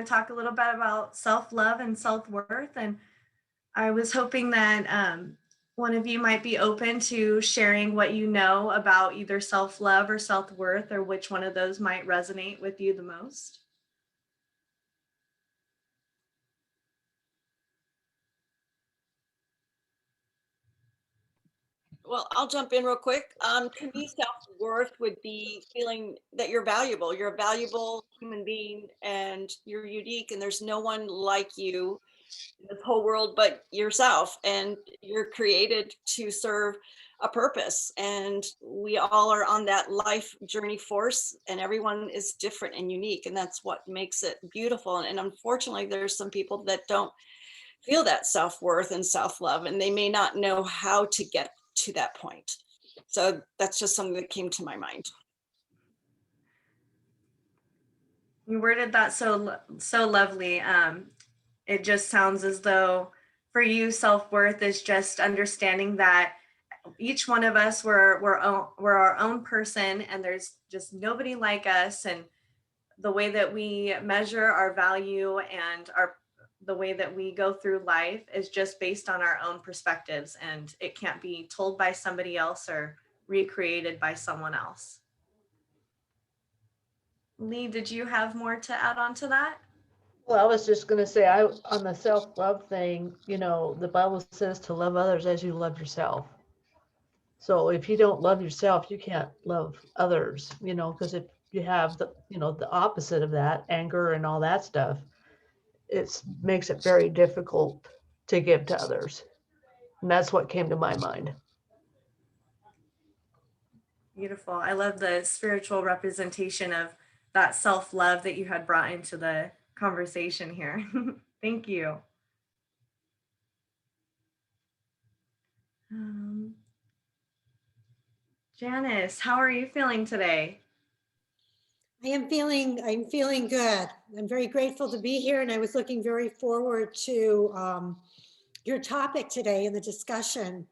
to talk a little bit about self-love and self-worth. And I was hoping that one of you might be open to sharing what you know about either self-love or self-worth, or which one of those might resonate with you the most. Well, I'll jump in real quick. To me, self-worth would be feeling that you're valuable. You're a valuable human being and you're unique, and there's no one like you in this whole world but yourself. And you're created to serve a purpose. And we all are on that life journey force, and everyone is different and unique. And that's what makes it beautiful. And unfortunately, there's some people that don't feel that self-worth and self-love, and they may not know how to get to that point. So that's just something that came to my mind. You worded that so lovely. It just sounds as though for you, self-worth is just understanding that each one of us we're our own person, and there's just nobody like us. And the way that we measure our value and our the way that we go through life is just based on our own perspectives, and it can't be told by somebody else or recreated by someone else. Lee, did you have more to add on to that? Well, I was just going to say, on the self-love thing, the Bible says to love others as you love yourself. So if you don't love yourself, you can't love others, because if you have the opposite of that, anger and all that stuff, it makes it very difficult to give to others. And that's what came to my mind. Beautiful. I love the spiritual representation of that self-love that you had brought into the conversation here. Thank you. Um, Janice, how are you feeling today? I'm feeling good. I'm very grateful to be here, and I was looking very forward to your topic today in the discussion.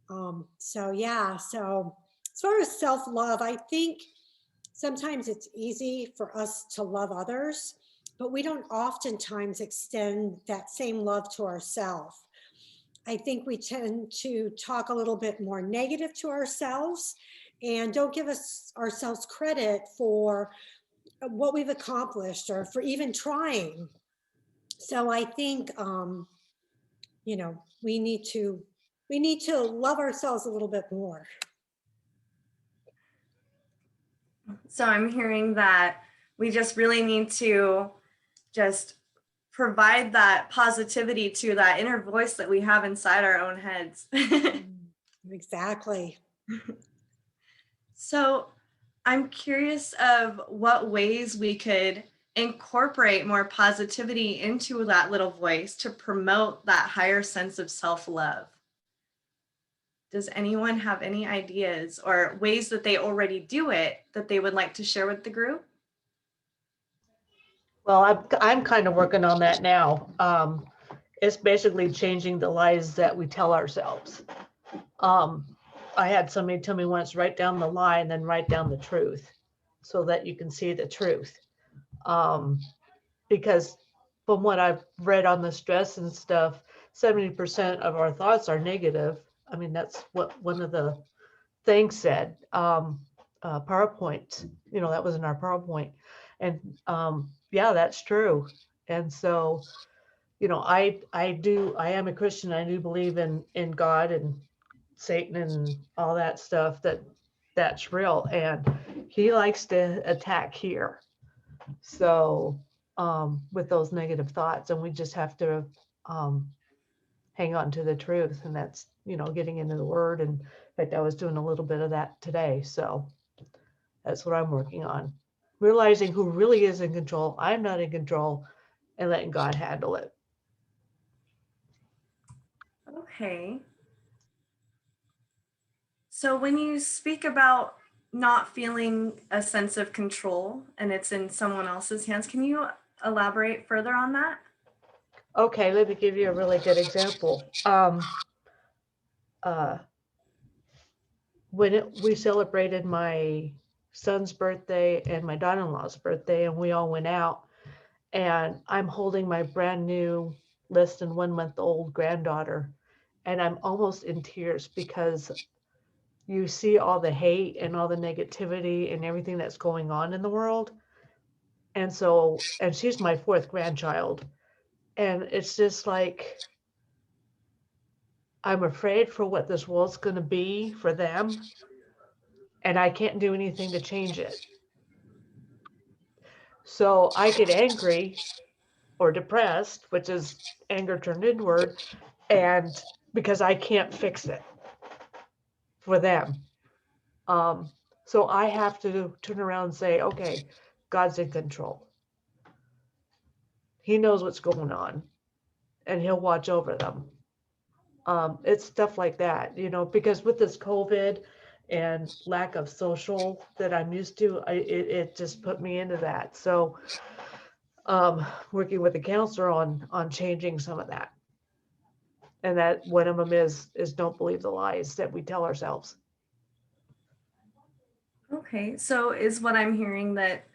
So as far as self-love, I think sometimes it's easy for us to love others, but we don't oftentimes extend that same love to ourselves. I think we tend to talk a little bit more negative to ourselves and don't give ourselves credit for what we've accomplished or for even trying. So I think, we need to love ourselves a little bit more. So I'm hearing that we just really need to just provide that positivity to that inner voice that we have inside our own heads. Exactly. So I'm curious of what ways we could incorporate more positivity into that little voice to promote that higher sense of self-love. Does anyone have any ideas or ways that they already do it that they would like to share with the group? Well, I'm kind of working on that now. It's basically changing the lies that we tell ourselves. I had somebody tell me once, write down the lie and then write down the truth so that you can see the truth. Because from what I've read on the stress and stuff, 70% of our thoughts are negative. I mean, that's what one of the things said. PowerPoint, that was in our PowerPoint. And yeah, that's true. And so, I am a Christian. I do believe in God and Satan and all that stuff, that's real. And he likes to attack here. So with those negative thoughts, and we just have to hang on to the truth. And that's, getting into the word. And in fact, I was doing a little bit of that today. So that's what I'm working on. Realizing who really is in control. I'm not in control, and letting God handle it. Okay. So when you speak about not feeling a sense of control and it's in someone else's hands, can you elaborate further on that? Okay, let me give you a really good example. Uh, we celebrated my son's birthday and my daughter-in-law's birthday, and we all went out, And I'm holding my brand new, less than 1 month old granddaughter, and I'm almost in tears because you see all the hate and all the negativity and everything that's going on in the world. And so, and she's my fourth grandchild. And it's just like, I'm afraid for what this world's going to be for them, and I can't do anything to change it. So I get angry or depressed, which is anger turned inward, and because I can't fix it for them. Um, so I have to turn around and say, okay, God's in control. He knows what's going on, and he'll watch over them. It's stuff like that, because with this COVID and lack of social that I'm used to, it just put me into that. So working with the counselor on changing some of that. And that one of them is don't believe the lies that we tell ourselves. Okay, so is what I'm hearing that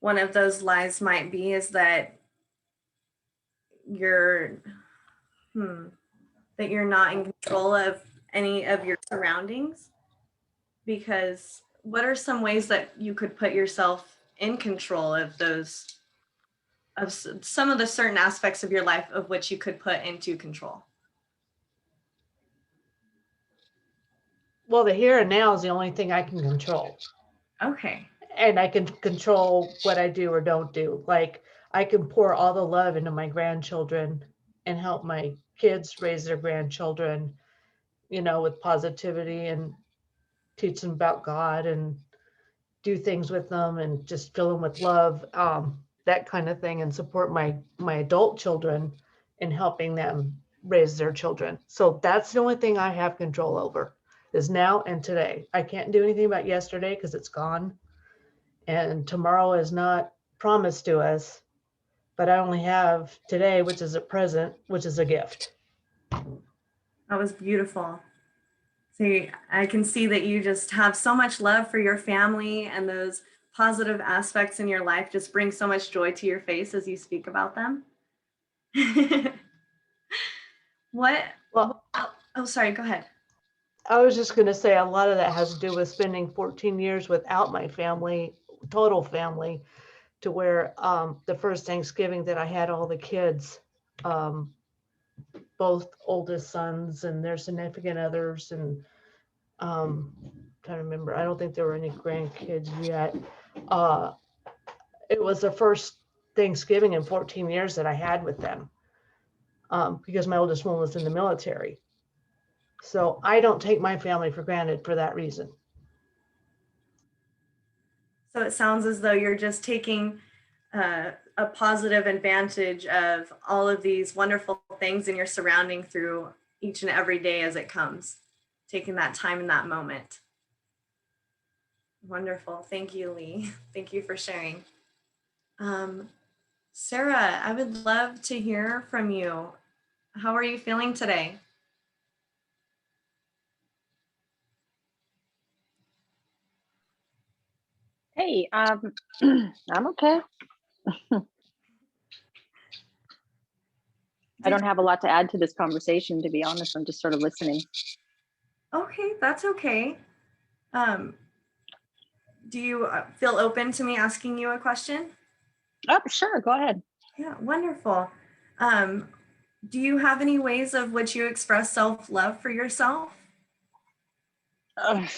one of those lies might be is that you're that you're not in control of any of your surroundings? Because what are some ways that you could put yourself in control of those of some of the certain aspects of your life of which you could put into control? Well, the here and now is the only thing I can control. Okay. And I can control what I do or don't do. Like I can pour all the love into my grandchildren and help my kids raise their grandchildren, with positivity and teach them about God and do things with them and just fill them with love, that kind of thing, and support my adult children in helping them raise their children. So that's the only thing I have control over is now and today. I can't do anything about yesterday because it's gone. And tomorrow is not promised to us, but I only have today, which is a present, which is a gift. That was beautiful. See, I can see that you just have so much love for your family, and those positive aspects in your life just bring so much joy to your face as you speak about them. What? Well, Oh, sorry, go ahead. I was just going to say a lot of that has to do with spending 14 years without my family, total family, to where the first Thanksgiving that I had all the kids, both oldest sons and their significant others, and trying to remember, I don't think there were any grandkids yet. It was the first Thanksgiving in 14 years that I had with them, because my oldest one was in the military. So I don't take my family for granted for that reason. So it sounds as though you're just taking a positive advantage of all of these wonderful things in your surrounding through each and every day as it comes, taking that time in that moment. Wonderful. Thank you, Lee. Thank you for sharing. Sarah, I would love to hear from you. How are you feeling today? Hey, I'm okay. I don't have a lot to add to this conversation, to be honest. I'm just sort of listening. Okay, that's okay. Do you feel open to me asking you a question? Oh, sure, go ahead. Yeah, wonderful. Do you have any ways of which you express self-love for yourself? Um,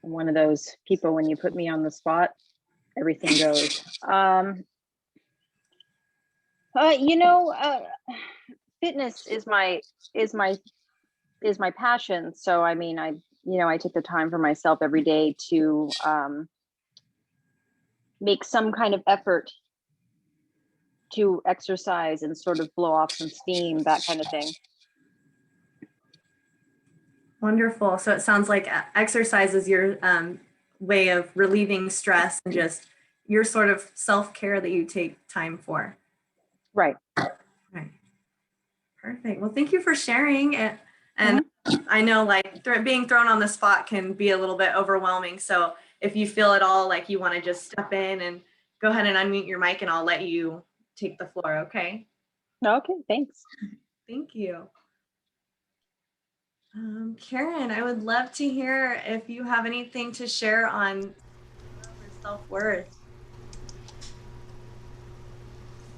one of those people, when you put me on the spot, everything goes. Fitness is my passion. So I mean, I take the time for myself every day to make some kind of effort to exercise and sort of blow off some steam, that kind of thing. Wonderful. So it sounds like exercise is your way of relieving stress and just your sort of self-care that you take time for. Right. Right. Perfect. Well, thank you for sharing it. And I know like being thrown on the spot can be a little bit overwhelming. So if you feel at all like you want to just step in and go ahead and unmute your mic and I'll let you take the floor. Okay. Okay, thanks. Thank you. Karen, I would love to hear if you have anything to share on love or self-worth.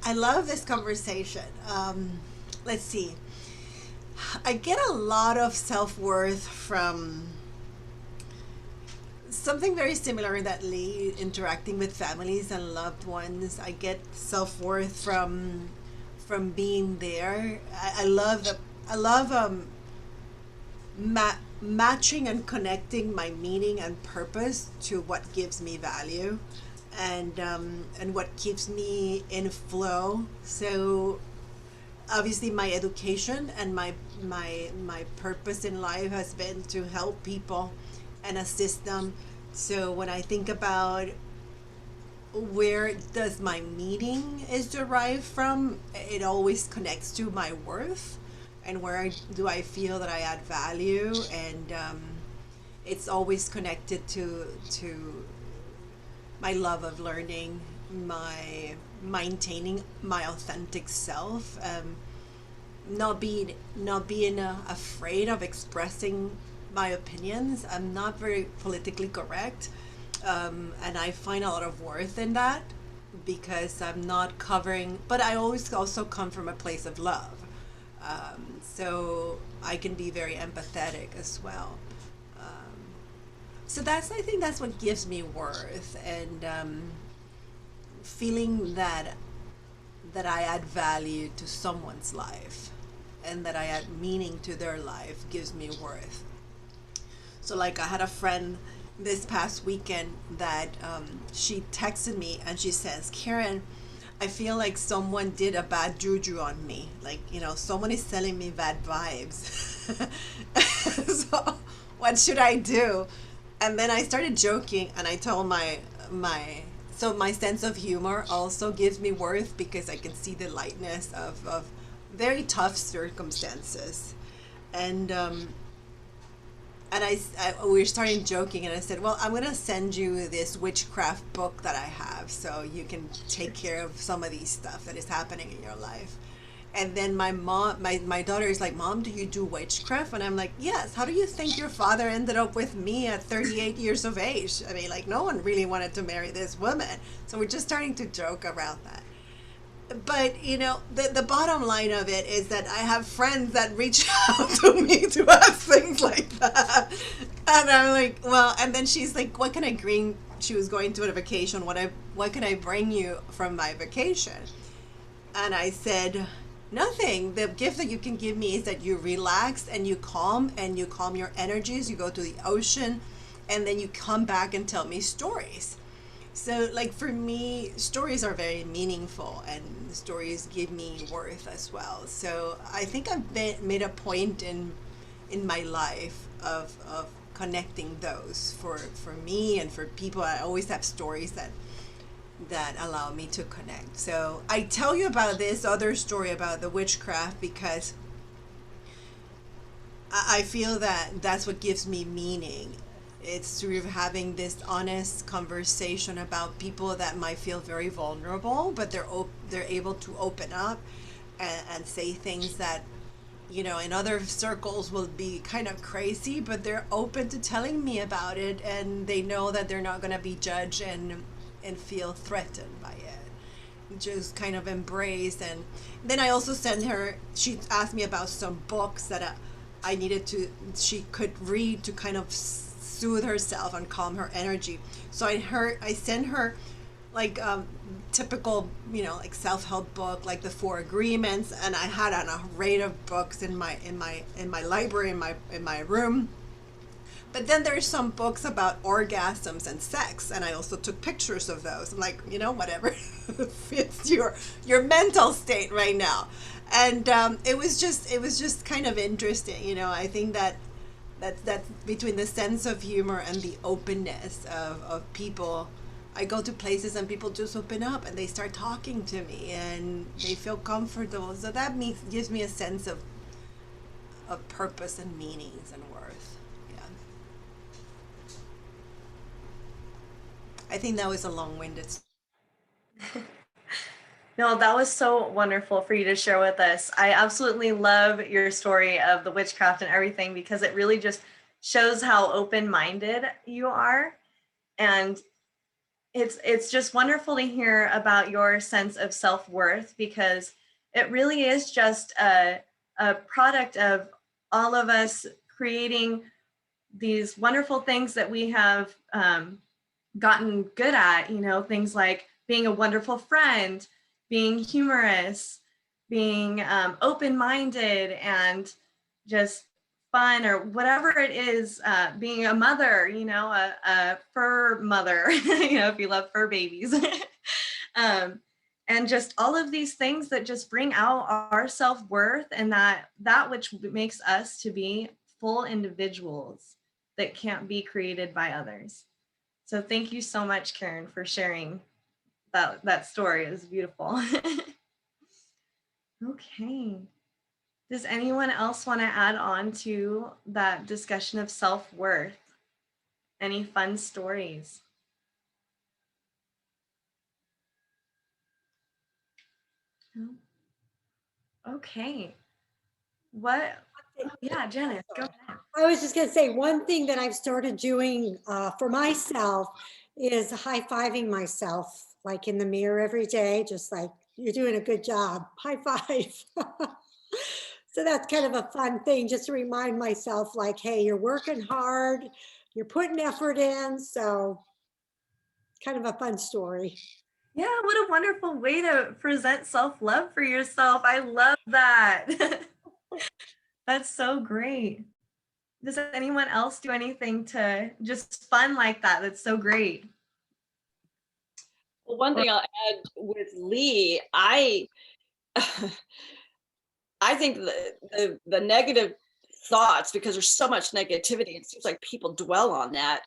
I love this conversation. Let's see. I get a lot of self-worth from something very similar that Lee, interacting with families and loved ones. I get self-worth from being there. I love matching and connecting my meaning and purpose to what gives me value, and what keeps me in flow. So obviously my education and my purpose in life has been to help people and assist them. So when I think about where does my meaning is derived from, it always connects to my worth and where do I feel that I add value, and it's always connected to my love of learning, my maintaining my authentic self, not being afraid of expressing my opinions. I'm not very politically correct, and I find a lot of worth in that because I'm not covering. But I always also come from a place of love, so I can be very empathetic as well. So I think that's what gives me worth, and feeling that I add value to someone's life and that I add meaning to their life gives me worth. So like I had a friend this past weekend that she texted me and she says, Karen, I feel like someone did a bad juju on me. Like, someone is selling me bad vibes. So what should I do? And then I started joking and I told my sense of humor also gives me worth because I can see the lightness of very tough circumstances. And we were starting joking and I said, well, I'm going to send you this witchcraft book that I have so you can take care of some of these stuff that is happening in your life. And then my daughter is like, Mom, do you do witchcraft? And I'm like, yes. How do you think your father ended up with me at 38 years of age? I mean, like, no one really wanted to marry this woman. So we're just starting to joke around that. But, the bottom line of it is that I have friends that reach out to me to ask things like that. And I'm like, well, and then she's like, what can I bring? She was going to a vacation. What can I bring you from my vacation? And I said, nothing. The gift that you can give me is that you relax and you calm your energies. You go to the ocean and then you come back and tell me stories. So like for me, stories are very meaningful and stories give me worth as well. So I think I've made a point in my life of connecting those for me and for people. I always have stories that allow me to connect. So I tell you about this other story about the witchcraft because I feel that that's what gives me meaning. It's sort of having this honest conversation about people that might feel very vulnerable, but they're able to open up and say things that, in other circles will be kind of crazy, but they're open to telling me about it, and they know that they're not going to be judged and feel threatened by it. Just kind of embrace. And then I also sent her, she asked me about some books that she could read to kind of soothe herself and calm her energy. So I sent her like typical, like self-help book, like the 4 Agreements, and I had an array of books in my library in my room. But then there's some books about orgasms and sex, and I also took pictures of those. I'm like, whatever fits your mental state right now. And it was just kind of interesting. I think that between the sense of humor and the openness of people. I go to places and people just open up and they start talking to me and they feel comfortable. So that gives me a sense of purpose and meanings and worth. Yeah. I think that was a long-winded. No, that was so wonderful for you to share with us. I absolutely love your story of the witchcraft and everything because it really just shows how open-minded you are. And it's just wonderful to hear about your sense of self-worth because it really is just a product of all of us creating these wonderful things that we have gotten good at, you know, things like being a wonderful friend, being humorous, being open-minded and just fun or whatever it is, being a mother, you know, a fur mother, you know, if you love fur babies. And just all of these things that just bring out our self-worth and that which makes us to be full individuals that can't be created by others. So thank you so much, Karen, for sharing that story. It was beautiful. Okay. Does anyone else want to add on to that discussion of self-worth? Any fun stories? No? Okay. What? Yeah, Janice, go ahead. I was just going to say one thing that I've started doing for myself is high-fiving myself, like in the mirror every day, just like, you're doing a good job, high five. So that's kind of a fun thing, just to remind myself like, hey, you're working hard, you're putting effort in. So kind of a fun story. Yeah, what a wonderful way to present self-love for yourself. I love that. That's so great. Does anyone else do anything to just fun like that? That's so great. Well, one thing I'll add with Lee, I think the negative thoughts, because there's so much negativity, it seems like people dwell on that.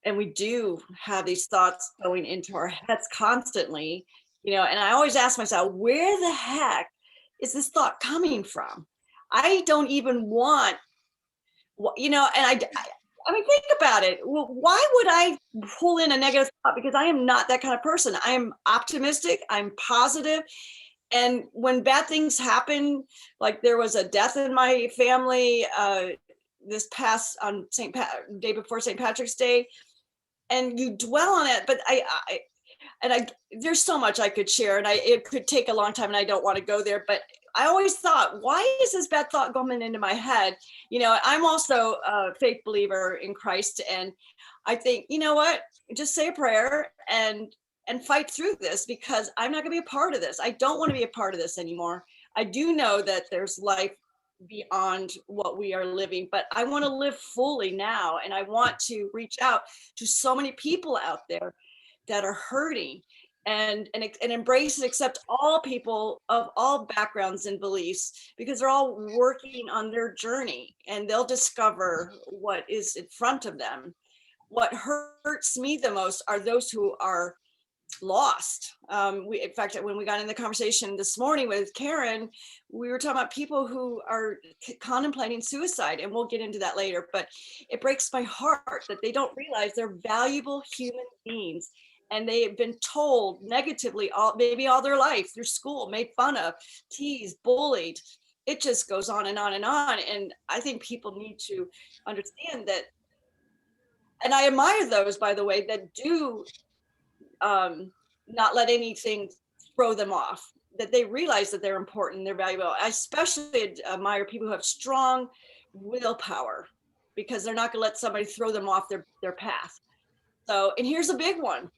And we do have these thoughts going into our heads constantly, you know, and I always ask myself, where the heck is this thought coming from? I don't even want, you know, and I mean, think about it. Well, why would I pull in a negative thought? Because I am not that kind of person. I am optimistic. I'm positive. And when bad things happen, like there was a death in my family this past on day before St. Patrick's Day, and you dwell on it. But there's so much I could share, and it could take a long time, and I don't want to go there. But I always thought, why is this bad thought coming into my head? You know, I'm also a faith believer in Christ, and I think, you know what, just say a prayer and fight through this, because I'm not going to be a part of this. I don't want to be a part of this anymore. I do know that there's life beyond what we are living, but I want to live fully now, and I want to reach out to so many people out there that are hurting, and embrace and accept all people of all backgrounds and beliefs, because they're all working on their journey, and they'll discover what is in front of them. What hurts me the most are those who are lost. In fact, when we got in the conversation this morning with Karen, we were talking about people who are contemplating suicide, and we'll get into that later. But it breaks my heart that they don't realize they're valuable human beings, and they have been told negatively maybe all their life through school, made fun of, teased, bullied. It just goes on and on and on. And I think people need to understand that. And I admire those, by the way, that do not let anything throw them off, that they realize that they're important, they're valuable. I especially admire people who have strong willpower, because they're not going to let somebody throw them off their path. So, and here's a big one.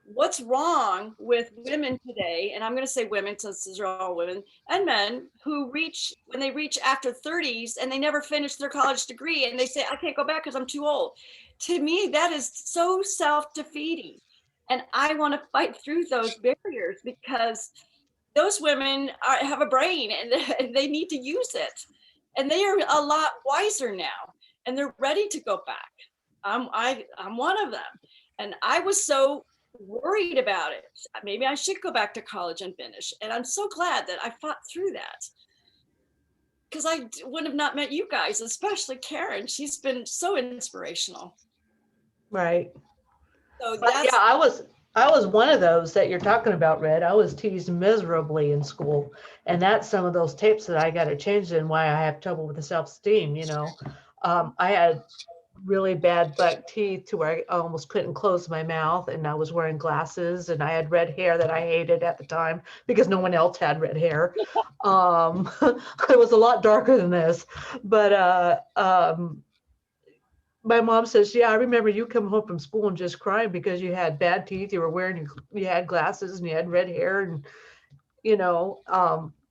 What's wrong with women today? And I'm going to say women, since these are all women, and men who when they reach after 30s and they never finish their college degree, and they say, I can't go back because I'm too old. To me, that is so self-defeating. And I want to fight through those barriers, because those women have a brain, and they need to use it. And they are a lot wiser now, and they're ready to go back. I'm one of them. And I was so worried about it. Maybe I should go back to college and finish. And I'm so glad that I fought through that. because would have not met you guys, especially Karen. She's been so inspirational. Right. So But yeah, I was one of those that you're talking about, Red. I was teased miserably in school. And that's some of those tapes that I got to change and why I have trouble with the self-esteem, you know. I had really bad buck teeth to where I almost couldn't close my mouth, and I was wearing glasses, and I had red hair that I hated at the time because no one else had red hair. It was a lot darker than this, but my mom says, yeah, I remember you coming home from school and just crying because you had bad teeth, you were wearing, you had glasses and you had red hair, and you know,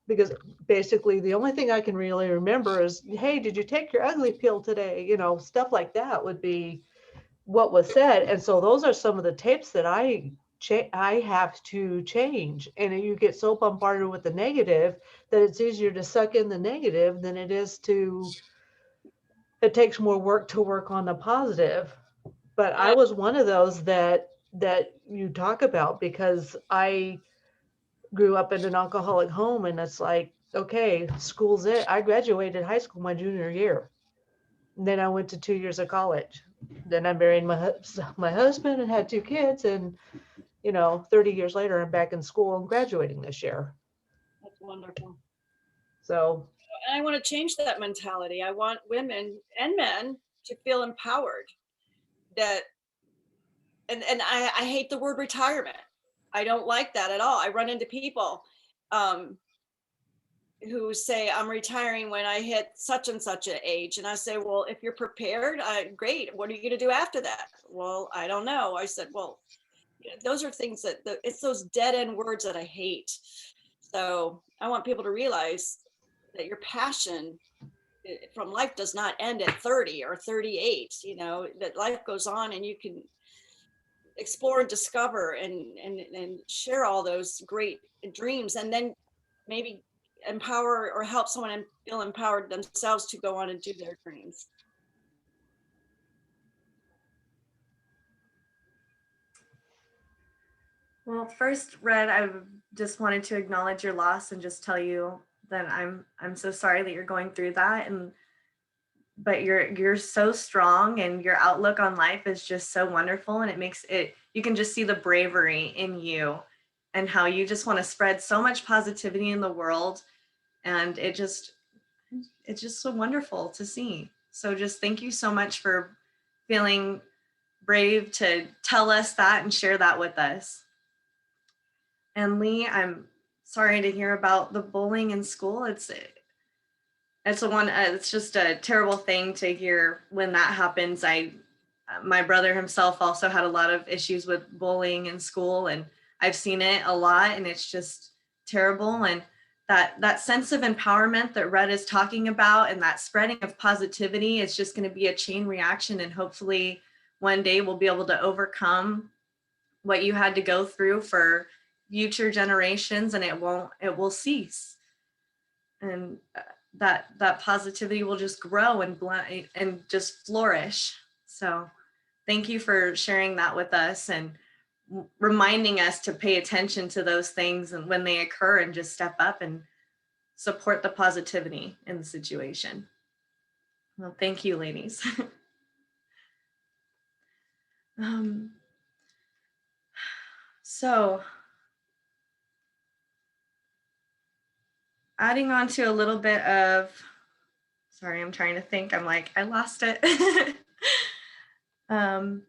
because basically the only thing I can really remember is, hey, did you take your ugly pill today? You know, stuff like that would be what was said. And so those are some of the tapes that I have to change. And you get so bombarded with the negative that it's easier to suck in the negative than it is to, it takes more work to work on the positive. But I was one of those that you talk about because I grew up in an alcoholic home, and it's like, okay, school's it. I graduated high school my junior year. And then I went to 2 years of college. Then I married my husband and had 2 kids, and 30 years later, I'm back in school and graduating this year. that's wonderful. So, And I want to change that mentality. I want women and men to feel empowered. That, and I hate the word retirement. I don't like that at all. I run into people who say, I'm retiring when I hit such and such an age. And I say, well, if you're prepared, great. What are you going to do after that? Well, I don't know. I said, well, those are things that it's those dead end words that I hate. So I want people to realize that your passion from life does not end at 30 or 38, that life goes on and you can explore and discover and share all those great dreams, and then maybe empower or help someone feel empowered themselves to go on and do their dreams. Well, first, Red, I just wanted to acknowledge your loss and just tell you that I'm so sorry that you're going through that, but you're so strong, and your outlook on life is just so wonderful, and it makes it, you can just see the bravery in you and how you just want to spread so much positivity in the world, and it's just so wonderful to see. So just thank you so much for feeling brave to tell us that and share that with us. And Lee, I'm sorry to hear about the bullying in school. It's just a terrible thing to hear when that happens. My brother himself also had a lot of issues with bullying in school, and I've seen it a lot, and it's just terrible. And that sense of empowerment that Red is talking about, and that spreading of positivity, is just going to be a chain reaction, and hopefully one day we'll be able to overcome what you had to go through for future generations, and it will cease, and that positivity will just grow and just flourish. So thank you for sharing that with us and reminding us to pay attention to those things and when they occur, and just step up and support the positivity in the situation. Well, thank you, ladies. So adding on to a little bit of, sorry, I'm trying to think. I'm like, I lost it. Oh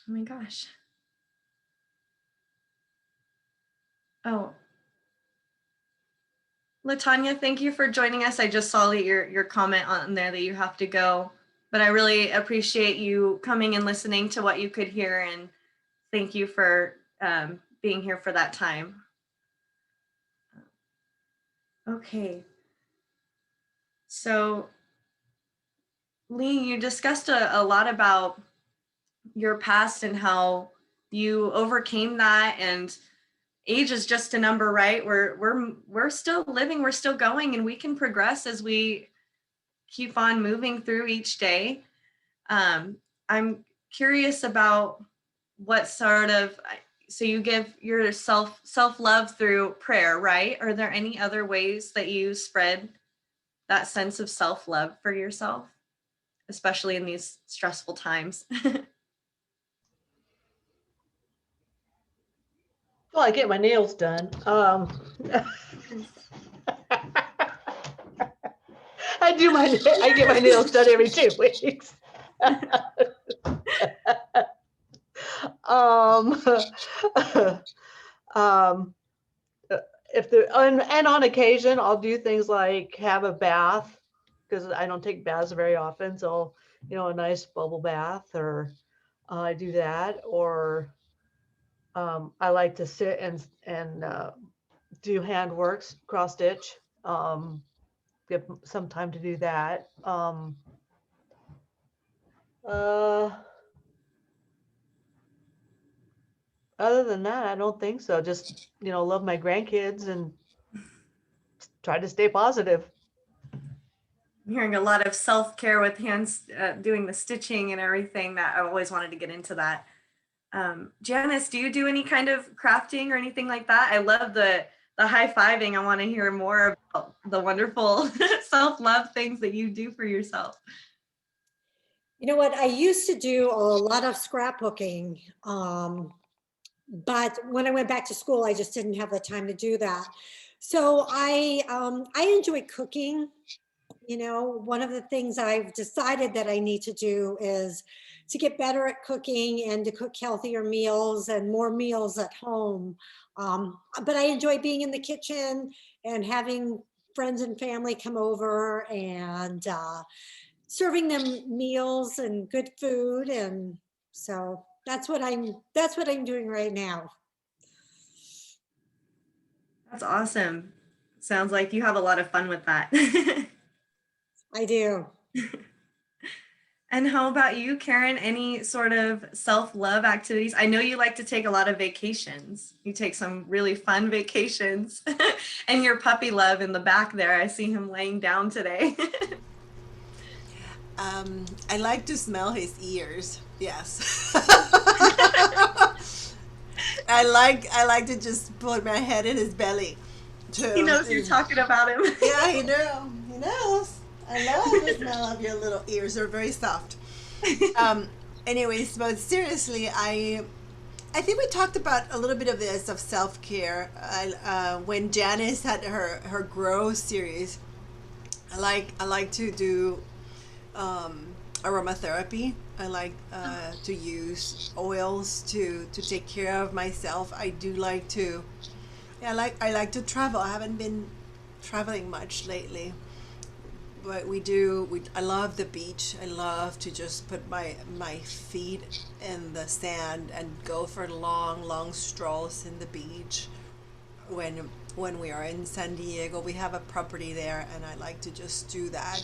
my gosh. Oh, Latanya, thank you for joining us. I just saw your comment on there that you have to go, but I really appreciate you coming and listening to what you could hear, and thank you for being here for that time. Okay. So, Lee, you discussed a lot about your past and how you overcame that, and age is just a number, right? We're still living, we're still going, and we can progress as we keep on moving through each day. I'm curious about what sort of, so you give your self-love through prayer, right? Are there any other ways that you spread that sense of self-love for yourself, especially in these stressful times? Well, I get my nails done. I get my nails done every 2 weeks. um, um, if the and on occasion I'll do things like have a bath, because I don't take baths very often. So, a nice bubble bath, or I do that, or I like to sit and do hand works, cross stitch. Give some time to do that. Uh, Other than that, I don't think so. Just, love my grandkids and try to stay positive. I'm hearing a lot of self-care with hands, doing the stitching and everything. That I always wanted to get into that. Janice, do you do any kind of crafting or anything like that? I love the high-fiving. I want to hear more about the wonderful self-love things that you do for yourself. You know what? I used to do a lot of scrapbooking, but when I went back to school, I just didn't have the time to do that. So I enjoy cooking. One of the things I've decided that I need to do is to get better at cooking and to cook healthier meals and more meals at home. But I enjoy being in the kitchen and having friends and family come over and serving them meals and good food. And so that's what I'm doing right now. That's awesome. Sounds like you have a lot of fun with that. I do. And how about you, Karen? Any sort of self-love activities? I know you like to take a lot of vacations. You take some really fun vacations. And your puppy love in the back there. I see him laying down today. I like to smell his ears. Yes. I like to just put my head in his belly. He knows you're talking about him. Yeah, he knows. I love the smell of your little ears. They're very soft. Anyways, but seriously, I think we talked about a little bit of this of self-care. When Janice had her Grow series, I like to do aromatherapy. I like to use oils to take care of myself. I do like to, yeah, I like to travel. I haven't been traveling much lately, but I love the beach. I love to just put my feet in the sand and go for long strolls in the beach. When we are in San Diego, we have a property there, and I like to just do that.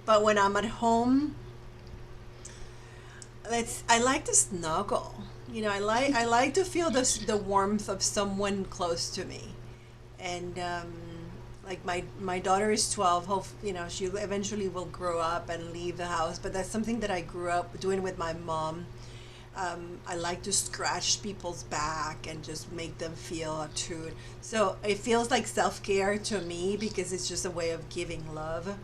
But when I'm at home, I like to snuggle. I like to feel the warmth of someone close to me, and like my daughter is 12. Hope she eventually will grow up and leave the house. But that's something that I grew up doing with my mom. I like to scratch people's back and just make them feel true. So it feels like self-care to me because it's just a way of giving love.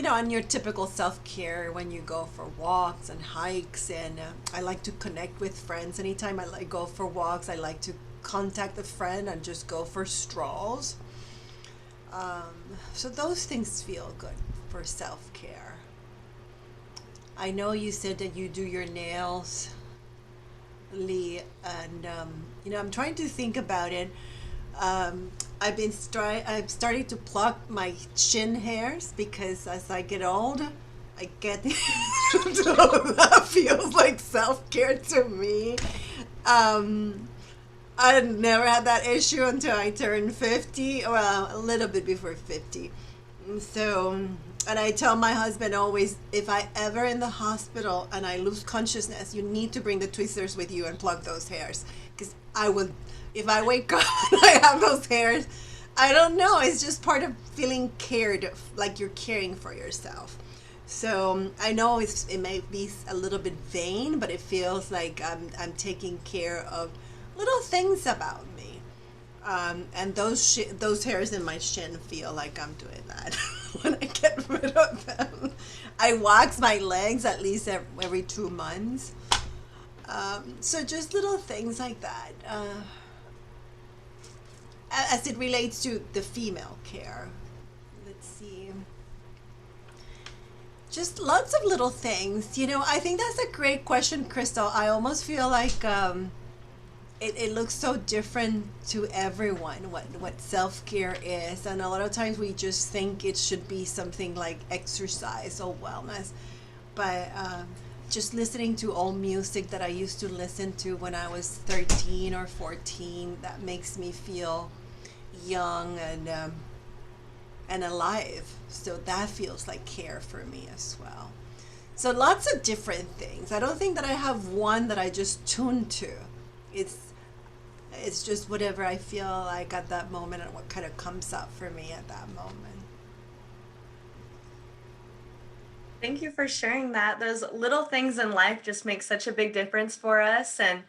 And your typical self-care when you go for walks and hikes, and I like to connect with friends. Anytime I go for walks, I like to contact a friend and just go for strolls. So those things feel good for self-care. I know you said that you do your nails, Lee, and I'm trying to think about it. I've started to pluck my chin hairs because as I get old, I get that feels like self-care to me. I never had that issue until I turned 50. Well, a little bit before 50. So, and I tell my husband always, if I ever in the hospital and I lose consciousness, you need to bring the tweezers with you and pluck those hairs, because I will. If I wake up and I have those hairs, I don't know. It's just part of feeling cared, like you're caring for yourself. So I know it may be a little bit vain, but it feels like I'm taking care of little things about me. And those hairs in my shin feel like I'm doing that when I get rid of them. I wax my legs at least every 2 months. So just little things like that. As it relates to the female care, let's see. Just lots of little things. I think that's a great question, Crystal. I almost feel like it looks so different to everyone what self-care is, and a lot of times we just think it should be something like exercise or wellness, but just listening to old music that I used to listen to when I was 13 or 14, that makes me feel young and alive. So that feels like care for me as well. So lots of different things. I don't think that I have one that I just tune to. It's just whatever I feel like at that moment and what kind of comes up for me at that moment. Thank you for sharing that. Those little things in life just make such a big difference for us. And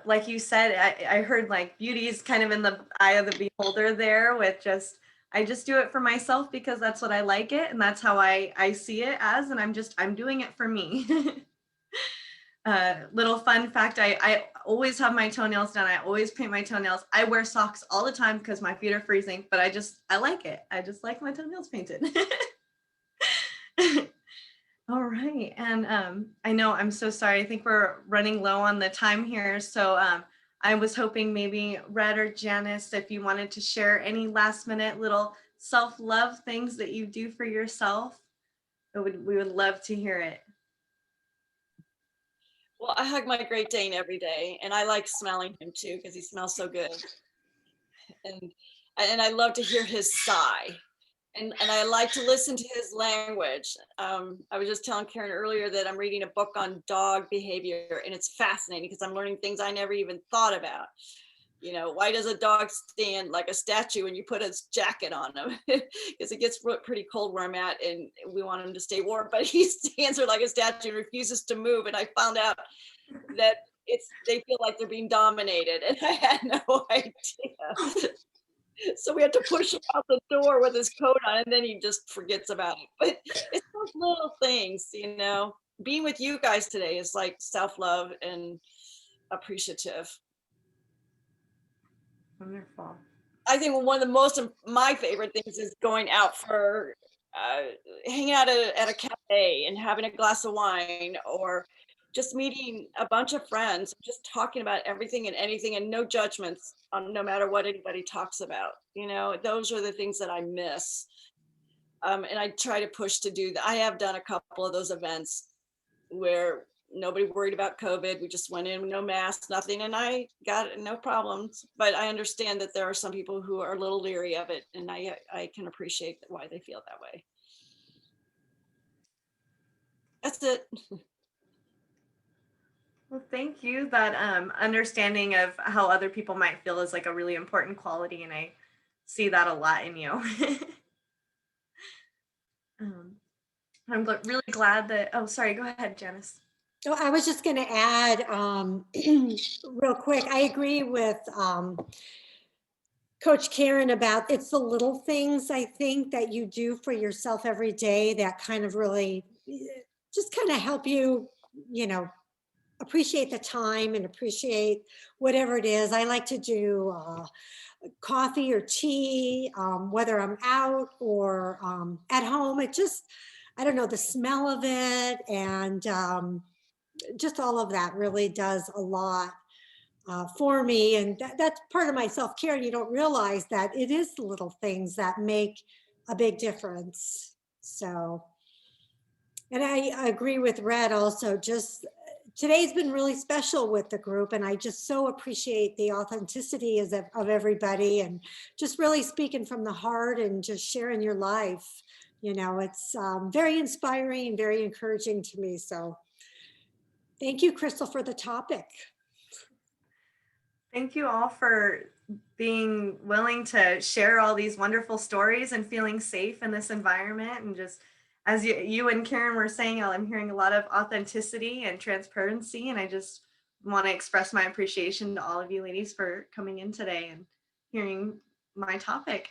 like you said, I heard like beauty is kind of in the eye of the beholder there, with just, I just do it for myself because that's what I like it. And that's how I see it as, and I'm doing it for me. Little fun fact, I always have my toenails done. I always paint my toenails. I wear socks all the time because my feet are freezing, but I like it. I just like my toenails painted. All right. And I know, I'm so sorry. I think we're running low on the time here. So I was hoping maybe Red or Janice, if you wanted to share any last minute little self-love things that you do for yourself, we would love to hear it. Well, I hug my Great Dane every day, and I like smelling him too because he smells so good. And I love to hear his sigh. And I like to listen to his language. I was just telling Karen earlier that I'm reading a book on dog behavior, and it's fascinating because I'm learning things I never even thought about. Why does a dog stand like a statue when you put his jacket on him? Because it gets pretty cold where I'm at, and we want him to stay warm, but he stands there like a statue and refuses to move. And I found out that they feel like they're being dominated, and I had no idea. So we had to push him out the door with his coat on, and then he just forgets about it. But it's those little things, being with you guys today is like self-love and appreciative. Wonderful. I think one of my favorite things is going out for hanging out at a cafe and having a glass of wine, or just meeting a bunch of friends, just talking about everything and anything, and no judgments on no matter what anybody talks about. Those are the things that I miss. And I try to push to do that. I have done a couple of those events where nobody worried about COVID. We just went in with no mask, nothing, and I got no problems. But I understand that there are some people who are a little leery of it, and I can appreciate why they feel that way. That's it. Well, thank you. That understanding of how other people might feel is like a really important quality, and I see that a lot in you. I'm really glad that, oh, sorry, go ahead, Janice. So I was just going to add real quick. I agree with Coach Karen about it's the little things, I think, that you do for yourself every day that kind of really just kind of help you, appreciate the time and appreciate whatever it is. I like to do coffee or tea, whether I'm out or at home. It just, I don't know, the smell of it and just all of that really does a lot for me. And that's part of my self-care. And you don't realize that it is the little things that make a big difference. So, and I agree with Red also, just today's been really special with the group, and I just so appreciate the authenticity of everybody and just really speaking from the heart and just sharing your life. It's very inspiring, very encouraging to me. So thank you, Crystal, for the topic. Thank you all for being willing to share all these wonderful stories and feeling safe in this environment. And just as you and Karen were saying, I'm hearing a lot of authenticity and transparency. And I just want to express my appreciation to all of you ladies for coming in today and hearing my topic.